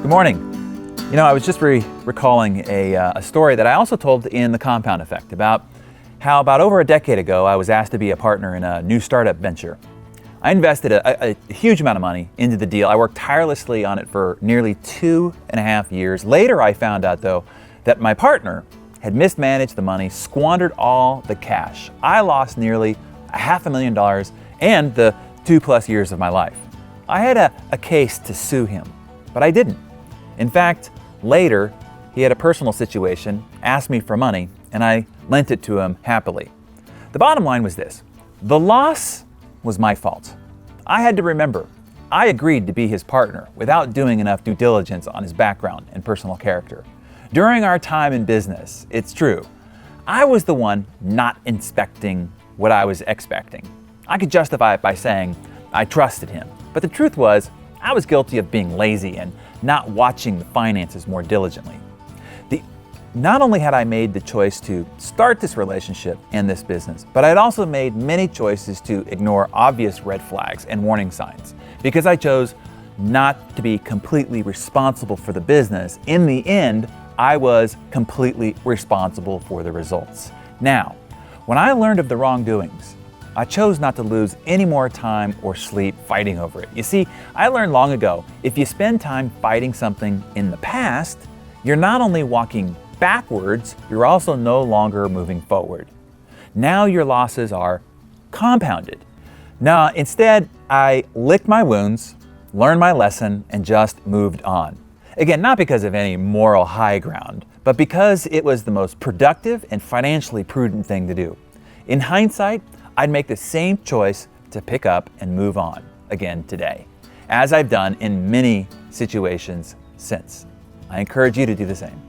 Good morning. I was just recalling a story that I also told in The Compound Effect about how about over a decade ago I was asked to be a partner in a new startup venture. I invested a huge amount of money into the deal. I worked tirelessly on it for nearly 2.5 years. Later I found out though that my partner had mismanaged the money, squandered all the cash. I lost nearly $500,000 and the 2+ years of my life. I had a case to sue him, but I didn't. In fact, later, he had a personal situation, asked me for money, and I lent it to him happily. The bottom line was this: the loss was my fault. I had to remember, I agreed to be his partner without doing enough due diligence on his background and personal character. During our time in business, it's true, I was the one not inspecting what I was expecting. I could justify it by saying I trusted him, but the truth was, I was guilty of being lazy and not watching the finances more diligently. Not only had I made the choice to start this relationship and this business, but I'd also made many choices to ignore obvious red flags and warning signs because I chose not to be completely responsible for the business. In the end, I was completely responsible for the results. Now, when I learned of the wrongdoings, I chose not to lose any more time or sleep fighting over it. You see, I learned long ago, if you spend time fighting something in the past, you're not only walking backwards, you're also no longer moving forward. Now your losses are compounded. Now, instead, I licked my wounds, learned my lesson, and just moved on. Again, not because of any moral high ground, but because it was the most productive and financially prudent thing to do. In hindsight, I'd make the same choice to pick up and move on again today, as I've done in many situations since. I encourage you to do the same.